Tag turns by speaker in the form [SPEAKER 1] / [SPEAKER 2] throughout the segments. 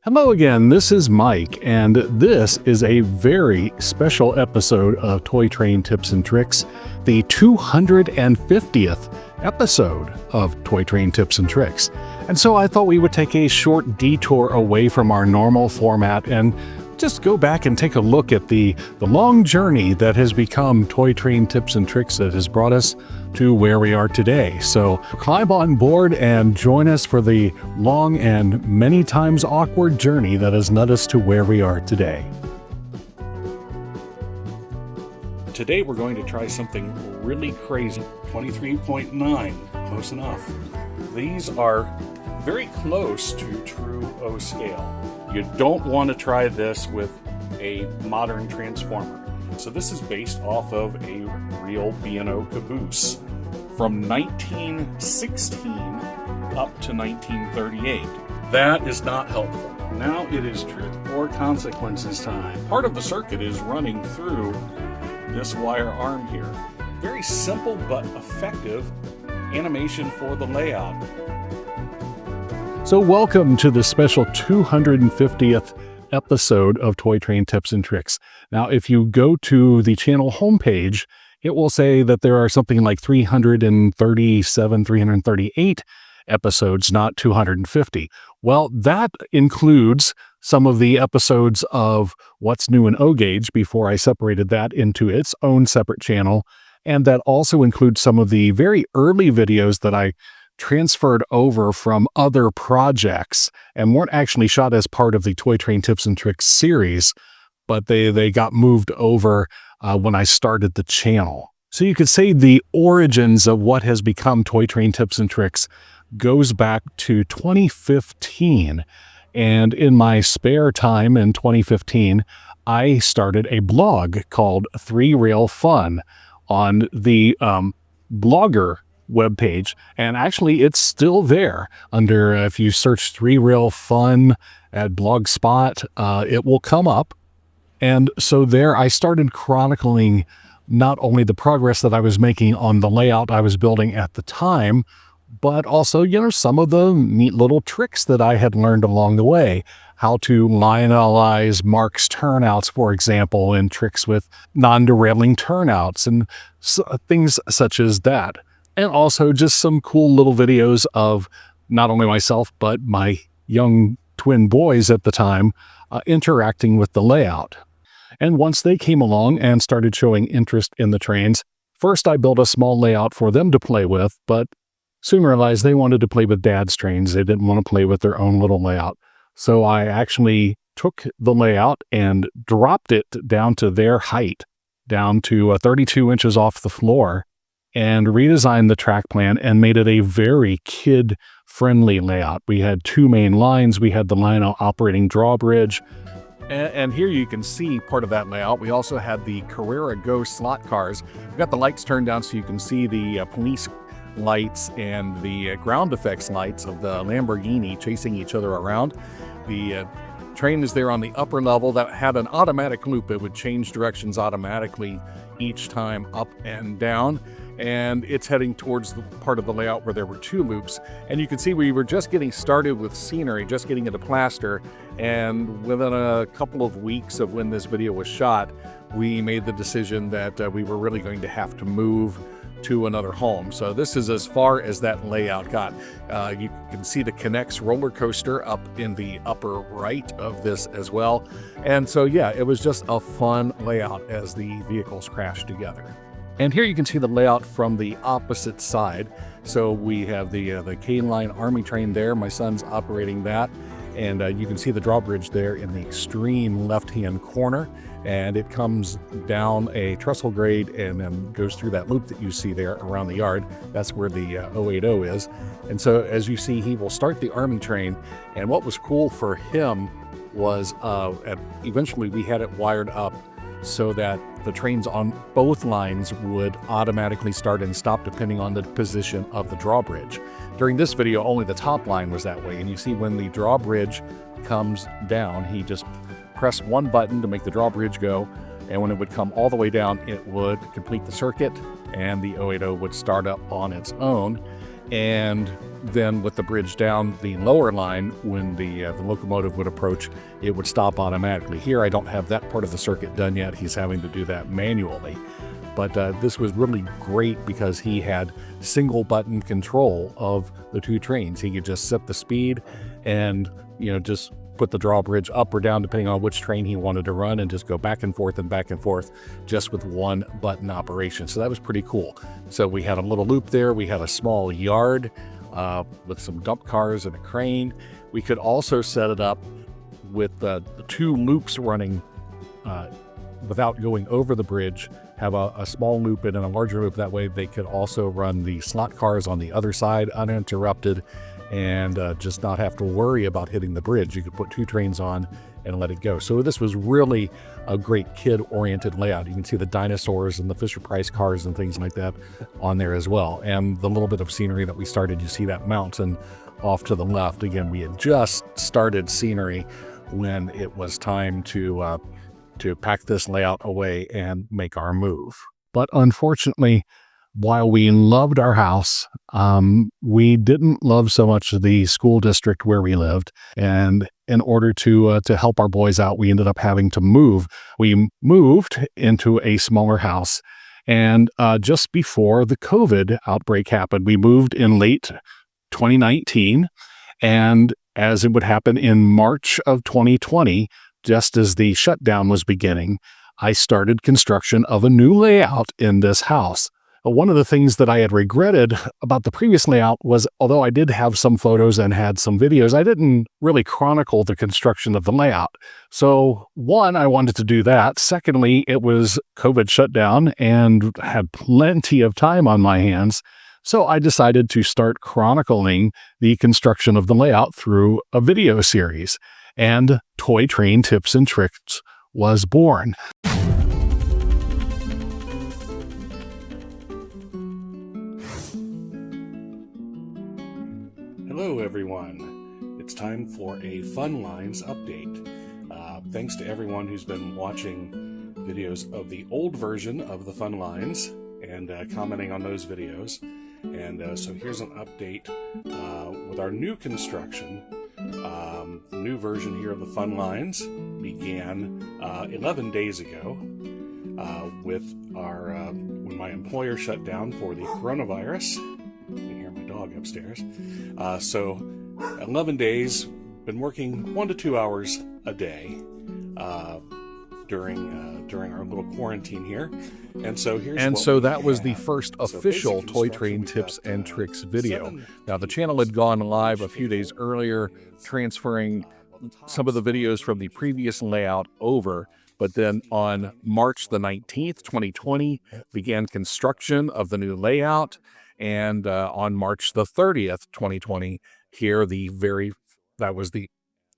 [SPEAKER 1] Hello again, this is Mike, and this is a very special episode of Toy Train Tips and Tricks, the 250th episode of Toy Train Tips and Tricks. And so I thought we would take a short detour away from our normal format and just go back and take a look at the long journey that has become Toy Train Tips and Tricks that has brought us to where we are today. So climb on board and join us for the long and many times awkward journey that has led us to where we are today. Today we're going to try something really crazy. 23.9, close enough. These are very close to true O scale. You don't want to try this with a modern transformer. So this is based off of a real B&O caboose from 1916 up to 1938. That is not helpful. Now it is truth or consequences time. Part of the circuit is running through this wire arm here. Very simple but effective animation for the layout. So welcome to the special 250th episode of Toy Train Tips and Tricks. Now, if you go to the channel homepage, it will say that there are something like 337, 338 episodes, not 250. Well, that includes some of the episodes of What's New in O-Gauge before I separated that into its own separate channel. And that also includes some of the very early videos that I transferred over from other projects and weren't actually shot as part of the Toy Train Tips and Tricks series, but they got moved over when I started the channel. So you could say the origins of what has become Toy Train Tips and Tricks goes back to 2015. And in my spare time in 2015, I started a blog called 3 Rail Fun on the Blogger webpage, and actually it's still there under, if you search 3 Rail Fun at Blogspot, it will come up. And so there I started chronicling not only the progress that I was making on the layout I was building at the time, but also, some of the neat little tricks that I had learned along the way. How to Lionelize Marx turnouts, for example, and tricks with non-derailing turnouts and things such as that. And also just some cool little videos of not only myself, but my young twin boys at the time interacting with the layout. And once they came along and started showing interest in the trains, first I built a small layout for them to play with, but soon realized they wanted to play with Dad's trains. They didn't want to play with their own little layout. So I actually took the layout and dropped it down to their height, down to 32 inches off the floor, and redesigned the track plan and made it a very kid-friendly layout. We had 2 main lines. We had the Lionel operating drawbridge. And here you can see part of that layout. We also had the Carrera Go slot cars. We've got the lights turned down so you can see the police lights and the ground effects lights of the Lamborghini chasing each other around. The train is there on the upper level that had an automatic loop. It would change directions automatically each time up and down. And it's heading towards the part of the layout where there were 2 loops. And you can see we were just getting started with scenery, just getting into plaster. And within a couple of weeks of when this video was shot, we made the decision that we were really going to have to move to another home. So this is as far as that layout got. You can see the Connects roller coaster up in the upper right of this as well. And so yeah, it was just a fun layout as the vehicles crashed together. And here you can see the layout from the opposite side. So we have the K-line Army train there. My son's operating that. And you can see the drawbridge there in the extreme left-hand corner. And it comes down a trestle grade and then goes through that loop that you see there around the yard. That's where the O80 is. And so as you see, he will start the Army train. And what was cool for him was eventually we had it wired up so that the trains on both lines would automatically start and stop depending on the position of the drawbridge. During this video, only the top line was that way, and you see when the drawbridge comes down, he just pressed one button to make the drawbridge go, and when it would come all the way down, it would complete the circuit, and the O80 would start up on its own. And then with the bridge down, the lower line, when the locomotive would approach, it would stop automatically. Here, I don't have that part of the circuit done yet. He's having to do that manually. But this was really great because he had single button control of the two trains. He could just set the speed and, just put the drawbridge up or down depending on which train he wanted to run, and just go back and forth just with one button operation. So that was pretty cool. So we had a little loop there. We had a small yard with some dump cars and a crane. We could also set it up with the two loops running without going over the bridge, have a small loop and then a larger loop. That way they could also run the slot cars on the other side uninterrupted, and just not have to worry about hitting the bridge. You could put two trains on and let it go. So this was really a great kid-oriented layout. You can see the dinosaurs and the Fisher-Price cars and things like that on there as well. And the little bit of scenery that we started, you see that mountain off to the left. Again, we had just started scenery when it was time to pack this layout away and make our move. But unfortunately, while we loved our house, we didn't love so much the school district where we lived. And in order to help our boys out, we ended up having to move. We moved into a smaller house. And just before the COVID outbreak happened, we moved in late 2019. And as it would happen in March of 2020, just as the shutdown was beginning, I started construction of a new layout in this house. One of the things that I had regretted about the previous layout was, although I did have some photos and had some videos, I didn't really chronicle the construction of the layout. So one, I wanted to do that. Secondly, it was COVID shutdown and had plenty of time on my hands. So I decided to start chronicling the construction of the layout through a video series. And Toy Train Tips and Tricks was born. Hello, everyone. It's time for a Fun Lines update. Thanks to everyone who's been watching videos of the old version of the Fun Lines and commenting on those videos. And so here's an update with our new construction. The new version here of the Fun Lines began 11 days ago with our when my employer shut down for the coronavirus. You can hear my dog upstairs. So 11 days, been working 1 to 2 hours a day during our little quarantine here. And so that was the first official Toy Train Tips and Tricks video. Now, the channel had gone live a few days earlier, transferring some of the videos from the previous layout over. But then on March the 19th, 2020, began construction of the new layout. And on March the 30th, 2020, that was the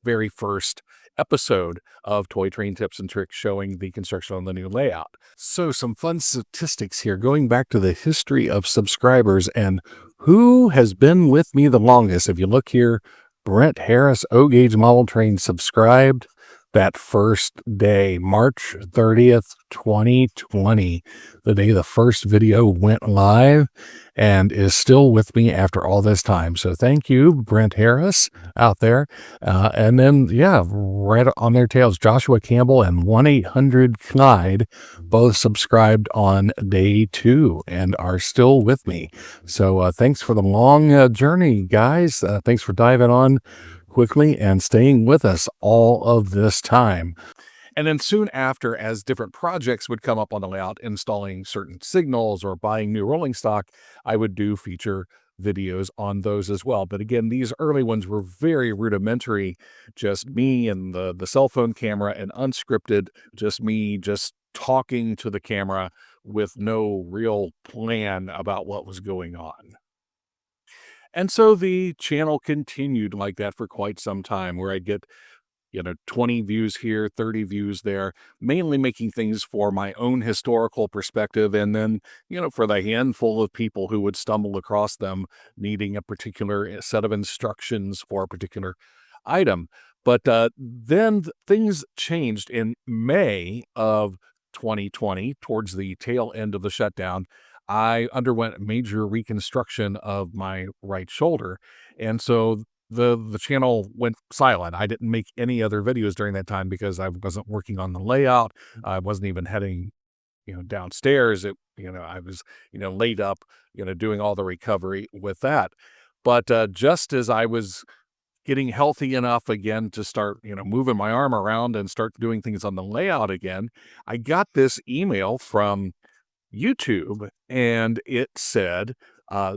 [SPEAKER 1] very first episode of Toy Train Tips and Tricks showing the construction on the new layout. So some fun statistics here, going back to the history of subscribers and who has been with me the longest. If you look here, Brent Harris, O-Gauge Model Train, subscribed that first day, March 30th, 2020, the day the first video went live, and is still with me after all this time. So thank you, Brent Harris, out there. And then, right on their tails, Joshua Campbell and 1-800-CLIDE both subscribed on day 2 and are still with me. So thanks for the long journey, guys. Thanks for diving on quickly and staying with us all of this time. And then soon after, as different projects would come up on the layout, installing certain signals or buying new rolling stock, I would do feature videos on those as well. But again, these early ones were very rudimentary, just me and the cell phone camera, and unscripted, just me just talking to the camera with no real plan about what was going on. And so the channel continued like that for quite some time, where I'd get 20 views here, 30 views there, mainly making things for my own historical perspective. And then, for the handful of people who would stumble across them needing a particular set of instructions for a particular item. But then things changed in May of 2020, towards the tail end of the shutdown. I underwent major reconstruction of my right shoulder. And so the channel went silent. I didn't make any other videos during that time because I wasn't working on the layout. I wasn't even heading, downstairs. I was, laid up, doing all the recovery with that. But just as I was getting healthy enough again to start, moving my arm around and start doing things on the layout again, I got this email from YouTube, and it said,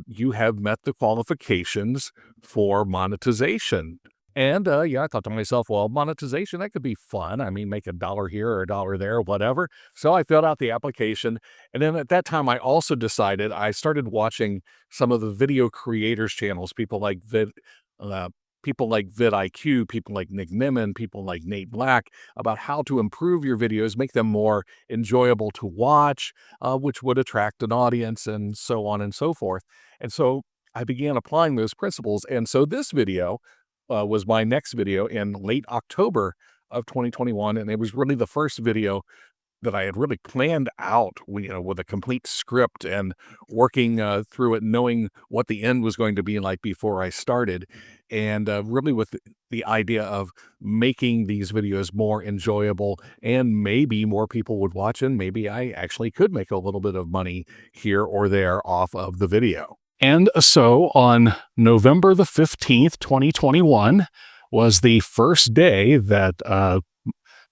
[SPEAKER 1] you have met the qualifications for monetization. And yeah, I thought to myself, well, monetization, that could be fun. I mean, make $1 here or $1 there, whatever. So I filled out the application. And then at that time, I also decided I started watching some of the video creators channels, uh, people like vidIQ, people like Nick Nimmin, people like Nate Black, about how to improve your videos, make them more enjoyable to watch, which would attract an audience, and so on and so forth. And so I began applying those principles. And so this video was my next video in late October of 2021. And it was really the first video that I had really planned out, with a complete script and working through it, knowing what the end was going to be like before I started, and really with the idea of making these videos more enjoyable, and maybe more people would watch, and maybe I actually could make a little bit of money here or there off of the video. And so on November the 15th, 2021, was the first day that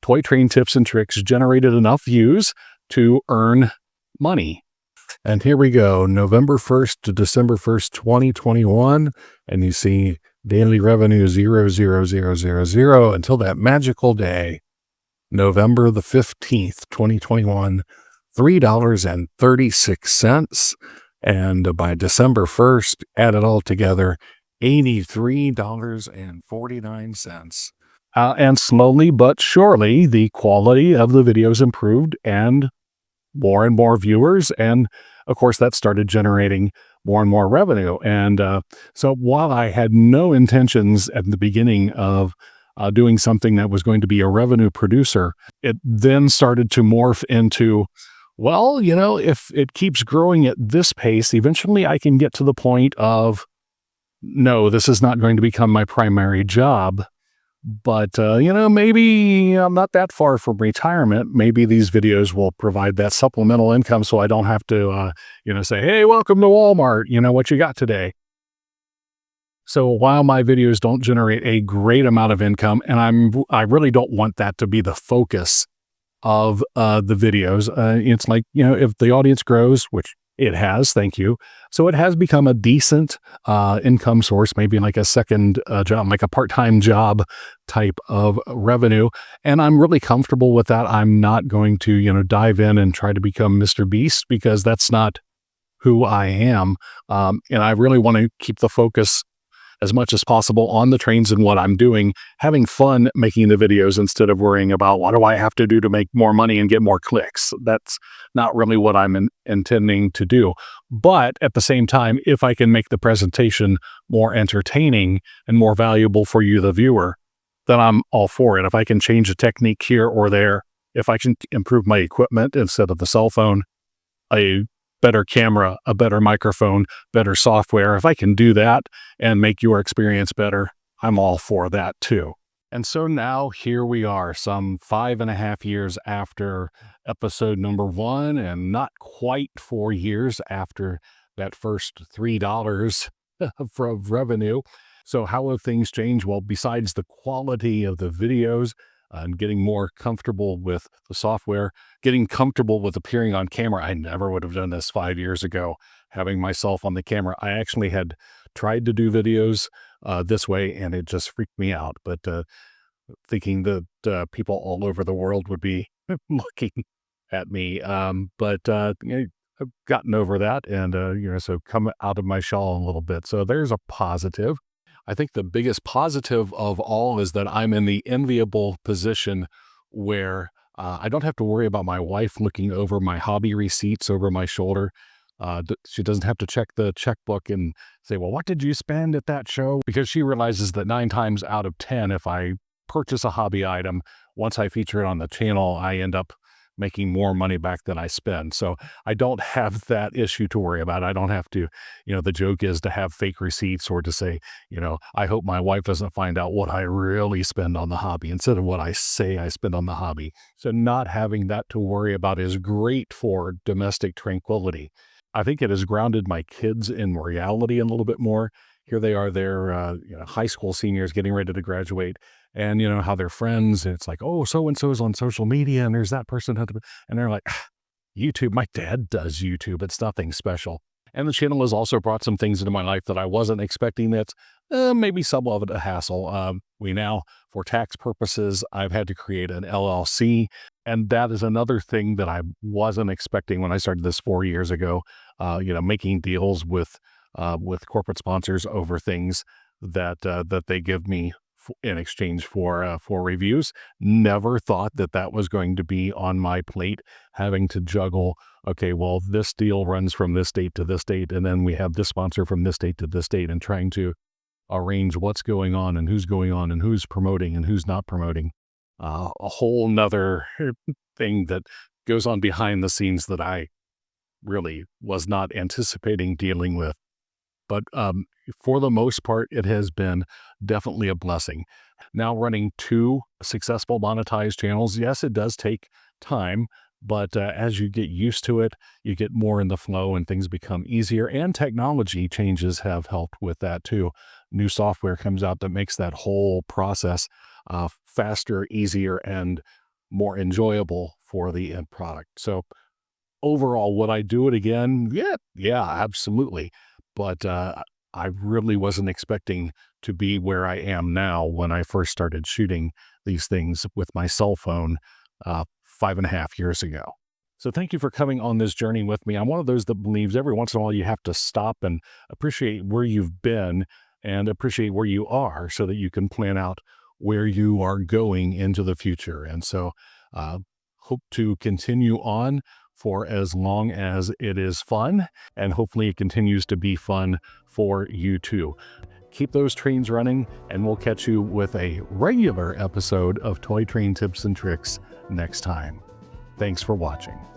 [SPEAKER 1] Toy Train Tips and Tricks generated enough views to earn money. And here we go, November 1st to December 1st, 2021. And you see daily revenue 0.00000 until that magical day, November the 15th, 2021, $3.36. And by December 1st, add it all together, $83.49. And slowly but surely, the quality of the videos improved, and more viewers. And of course, that started generating more and more revenue. And so while I had no intentions at the beginning of doing something that was going to be a revenue producer, it then started to morph into, well, if it keeps growing at this pace, eventually I can get to the point of, no, this is not going to become my primary job. But, maybe I'm not that far from retirement. Maybe these videos will provide that supplemental income so I don't have to, say, hey, welcome to Walmart. What you got today? So while my videos don't generate a great amount of income, and I really don't want that to be the focus of the videos. It's like, if the audience grows, which it has, thank you. So it has become a decent income source, maybe like a second job, like a part-time job type of revenue. And I'm really comfortable with that. I'm not going to, dive in and try to become Mr. Beast, because that's not who I am. And I really want to keep the focus as much as possible on the trains and what I'm doing, having fun making the videos instead of worrying about what do I have to do to make more money and get more clicks. That's not really what I'm intending to do. But at the same time, if I can make the presentation more entertaining and more valuable for you, the viewer, then I'm all for it. If I can change a technique here or there, if I can improve my equipment instead of the cell phone, a better camera, a better microphone, better software, if I can do that and make your experience better, I'm all for that too. And so now here we are, some 5.5 years after episode number 1, and not quite 4 years after that first $3 of revenue. So how have things changed? Well, besides the quality of the videos and getting more comfortable with the software, getting comfortable with appearing on camera. I never would have done this 5 years ago, having myself on the camera. I actually had tried to do videos this way, and it just freaked me out. But thinking that people all over the world would be looking at me. I've gotten over that, and so come out of my shell a little bit. So there's a positive. I think the biggest positive of all is that I'm in the enviable position where I don't have to worry about my wife looking over my hobby receipts over my shoulder. She doesn't have to check the checkbook and say, well, what did you spend at that show? Because she realizes that 9 times out of 10, if I purchase a hobby item, once I feature it on the channel, I end up making more money back than I spend. So I don't have that issue to worry about. I don't have to, the joke is to have fake receipts or to say, I hope my wife doesn't find out what I really spend on the hobby instead of what I say I spend on the hobby. So not having that to worry about is great for domestic tranquility. I think it has grounded my kids in reality a little bit more. Here they are, they're high school seniors getting ready to graduate, and how they're friends. And it's like, oh, so and so is on social media, and there's that person, and they're like, YouTube. My dad does YouTube. It's nothing special. And the channel has also brought some things into my life that I wasn't expecting. That's maybe some of it a hassle. We now, for tax purposes, I've had to create an LLC. And that is another thing that I wasn't expecting when I started this 4 years ago, making deals with corporate sponsors over things that they give me in exchange for reviews. Never thought that was going to be on my plate, having to juggle, okay, well, this deal runs from this date to this date, and then we have this sponsor from this date to this date, and trying to arrange what's going on and who's promoting and who's not promoting. A whole nother thing that goes on behind the scenes that I really was not anticipating dealing with. But for the most part, it has been definitely a blessing. Now running two successful monetized channels, yes, it does take time, but as you get used to it, you get more in the flow and things become easier. And technology changes have helped with that too. New software comes out that makes that whole process faster, easier, and more enjoyable for the end product. So overall, would I do it again? Yeah, absolutely. But I really wasn't expecting to be where I am now when I first started shooting these things with my cell phone 5.5 years ago. So thank you for coming on this journey with me. I'm one of those that believes every once in a while you have to stop and appreciate where you've been and appreciate where you are so that you can plan out where you are going into the future. And so hope to continue on for as long as it is fun, and hopefully it continues to be fun for you too. Keep those trains running, and we'll catch you with a regular episode of Toy Train Tips and Tricks next time. Thanks for watching.